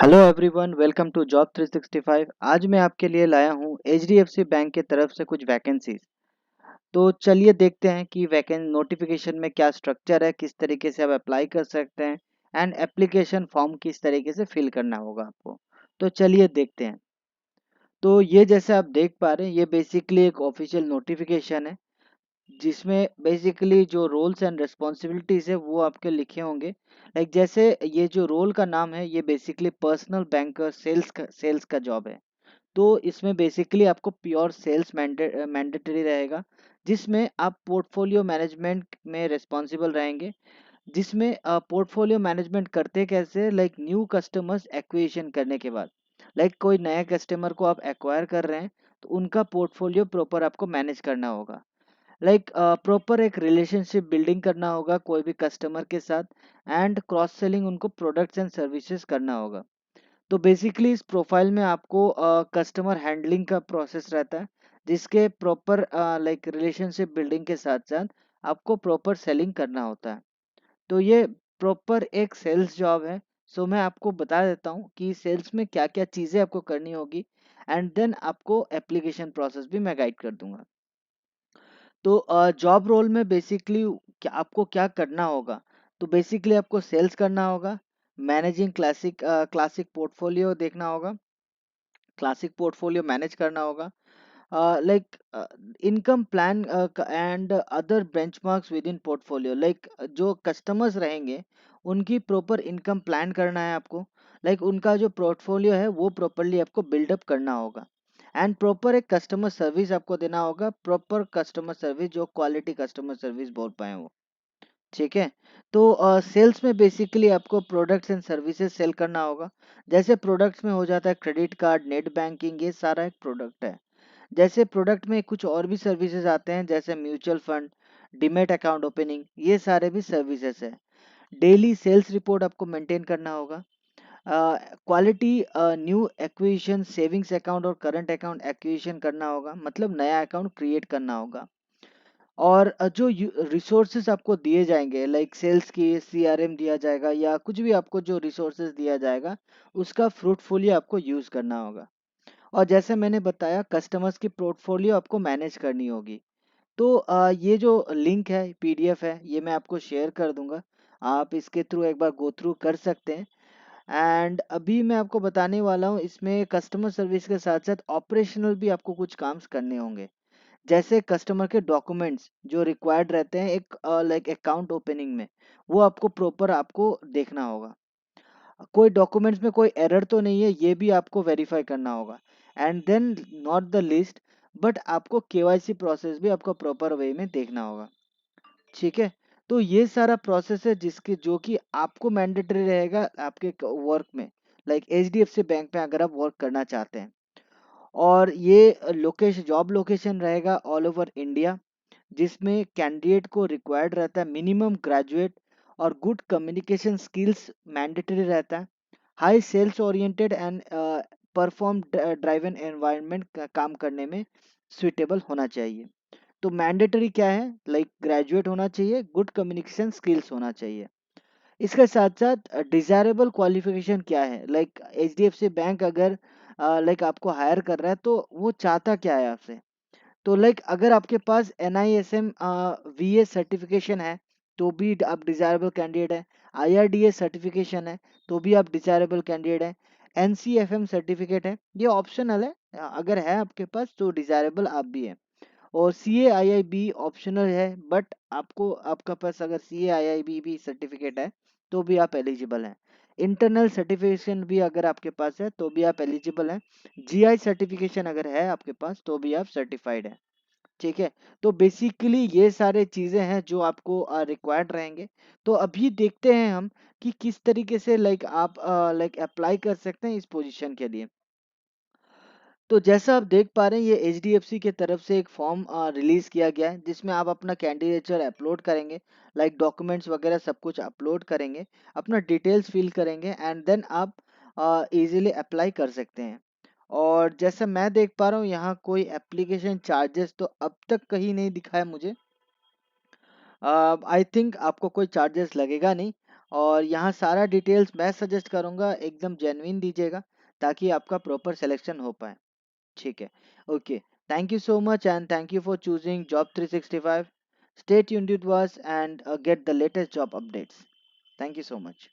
Hello everyone, welcome to job 365। आज मैं आपके लिए लाया हूँ एचडीएफसी बैंक की तरफ से कुछ वैकेंसीज। तो चलिए देखते हैं कि वैकेंट नोटिफिकेशन में क्या स्ट्रक्चर है, किस तरीके से आप अप्लाई कर सकते हैं एंड एप्लीकेशन फॉर्म किस तरीके से फिल करना होगा आपको। तो चलिए देखते हैं। तो ये जैसे आप देख पा रहे हैं, ये बेसिकली एक ऑफिशियल नोटिफिकेशन है जिसमें बेसिकली जो रोल्स एंड रिस्पॉन्सिबिलिटीज है वो आपके लिखे होंगे। लाइक जैसे ये जो रोल का नाम है, ये बेसिकली पर्सनल बैंकर सेल्स का जॉब है। तो इसमें बेसिकली आपको प्योर सेल्स मैंडेटरी रहेगा, जिसमें आप पोर्टफोलियो मैनेजमेंट में रिस्पॉन्सिबल रहेंगे। जिसमें पोर्टफोलियो मैनेजमेंट करते कैसे, लाइक न्यू कस्टमर्स एक्विजिशन करने के बाद, लाइक कोई नया कस्टमर को आप एक्वायर कर रहे हैं तो उनका पोर्टफोलियो प्रॉपर आपको मैनेज करना होगा। लाइक प्रॉपर एक रिलेशनशिप बिल्डिंग करना होगा कोई भी कस्टमर के साथ, एंड क्रॉस सेलिंग उनको प्रोडक्ट्स एंड सर्विसेज करना होगा। तो बेसिकली इस प्रोफाइल में आपको कस्टमर हैंडलिंग का प्रोसेस रहता है, जिसके प्रॉपर लाइक रिलेशनशिप बिल्डिंग के साथ साथ आपको प्रॉपर सेलिंग करना होता है। तो ये प्रॉपर एक सेल्स जॉब है। सो मैं आपको बता देता हूँ कि सेल्स में क्या क्या चीज़ें आपको करनी होगी, एंड देन आपको एप्लीकेशन प्रोसेस भी मैं गाइड कर दूंगा। तो जॉब रोल में बेसिकली क्या आपको क्या करना होगा। तो बेसिकली आपको सेल्स करना होगा, मैनेजिंग क्लासिक पोर्टफोलियो देखना होगा, क्लासिक पोर्टफोलियो मैनेज करना होगा, like income plan and other benchmarks with in portfolio. Like जो कस्टमर्स रहेंगे उनकी प्रॉपर इनकम प्लान करना है आपको। लाइक उनका जो पोर्टफोलियो है वो प्रॉपरली आपको बिल्डअप करना होगा, एंड प्रॉपर एक कस्टमर सर्विस आपको देना होगा, प्रॉपर कस्टमर सर्विस जो क्वालिटी कस्टमर सर्विस बोल पाए वो। ठीक है। तो सेल्स में बेसिकली आपको प्रोडक्ट्स एंड सर्विसेज सेल करना होगा। जैसे प्रोडक्ट्स में हो जाता है क्रेडिट कार्ड, नेट बैंकिंग, ये सारा एक प्रोडक्ट है। जैसे प्रोडक्ट में कुछ और भी सर्विसेज आते हैं, जैसे mutual fund, demat account opening, ये सारे भी सर्विसेज है। डेली सेल्स रिपोर्ट आपको मेंटेन करना होगा। Quality new acquisition, savings account और करंट अकाउंट एक्विजिशन करना होगा, मतलब नया अकाउंट क्रिएट करना होगा। और जो रिसोर्सेज आपको दिए जाएंगे, लाइक सेल्स की सीआरएम दिया जाएगा या कुछ भी आपको जो रिसोर्सेज दिया जाएगा, उसका फ्रूटफुली आपको यूज करना होगा। और जैसे मैंने बताया, कस्टमर्स की पोर्टफोलियो आपको मैनेज करनी होगी। तो ये जो लिंक है, पीडीएफ है, ये मैं आपको शेयर कर दूंगा। आप इसके थ्रू एक बार गो थ्रू कर सकते हैं। एंड अभी मैं आपको बताने वाला हूँ, इसमें कस्टमर सर्विस के साथ साथ ऑपरेशनल भी आपको कुछ काम करने होंगे। जैसे कस्टमर के डॉक्यूमेंट्स जो रिक्वायर्ड रहते हैं एक लाइक अकाउंट ओपनिंग में, वो आपको प्रॉपर आपको देखना होगा। कोई डॉक्यूमेंट्स में कोई एरर तो नहीं है, ये भी आपको वेरीफाई करना होगा। And then not the list, but आपको केवाईसी प्रोसेस भी आपको प्रॉपर वे में देखना होगा। ठीक है। तो ये सारा प्रोसेस है जिसके जो कि आपको मैंडेटरी रहेगा आपके वर्क में, लाइक एचडीएफसी बैंक में अगर आप वर्क करना चाहते हैं। और ये लोकेशन, जॉब लोकेशन रहेगा ऑल ओवर इंडिया, जिसमें कैंडिडेट को रिक्वायर्ड रहता है मिनिमम ग्रेजुएट और गुड कम्युनिकेशन स्किल्स मैंडेटरी रहता है। High sales oriented and perform driven environment का काम करने में सुइटेबल होना चाहिए। तो मैंडेटरी क्या है, लाइक ग्रेजुएट होना चाहिए, गुड कम्युनिकेशन स्किल्स होना चाहिए। इसके साथ साथ डिजायरेबल क्वालिफिकेशन क्या है, लाइक एचडीएफसी बैंक अगर लाइक आपको हायर कर रहा है तो वो चाहता क्या है आपसे। तो लाइक अगर आपके पास NISM VA सर्टिफिकेशन है तो भी आप डिजायरेबल कैंडिडेट है। IRDA सर्टिफिकेशन है तो भी आप डिजायरेबल कैंडिडेट है। NCFM सर्टिफिकेट है, ये ऑप्शनल है, अगर है आपके पास तो डिजायरेबल आप भी है। और CAIIB ऑप्शनल है, बट आपको आपका पास अगर CAIIB भी सर्टिफिकेट है तो भी आप एलिजिबल हैं। इंटरनल सर्टिफिकेशन भी अगर आपके पास है तो भी आप एलिजिबल हैं। GI सर्टिफिकेशन अगर है आपके पास तो भी आप सर्टिफाइड हैं। ठीक है। तो बेसिकली ये सारे चीजें हैं जो आपको रिक्वायर्ड रहेंगे। तो अभी देखते हैं हम कि किस तरीके से लाइक आप लाइक अप्लाई कर सकते हैं इस पोजीशन के लिए। तो जैसा आप देख पा रहे हैं, ये एचडीएफसी के तरफ से एक फॉर्म रिलीज किया गया है, जिसमें आप अपना कैंडिडेचर अपलोड करेंगे, लाइक डॉक्यूमेंट्स वगैरह सब कुछ अपलोड करेंगे, अपना डिटेल्स फिल करेंगे, एंड देन आप इजीली अप्लाई कर सकते हैं। और जैसा मैं देख पा रहा हूँ, यहाँ कोई एप्लीकेशन चार्जेस तो अब तक कहीं नहीं दिखा है मुझे। आई थिंक आपको कोई चार्जेस लगेगा नहीं। और यहाँ सारा डिटेल्स मैं सजेस्ट करूँगा एकदम जेन्युइन दीजिएगा ताकि आपका प्रॉपर सिलेक्शन हो पाए। ठीक है, okay. Thank you so much and thank you for choosing job 365। Stay tuned with us and get the latest job updates. Thank you so much.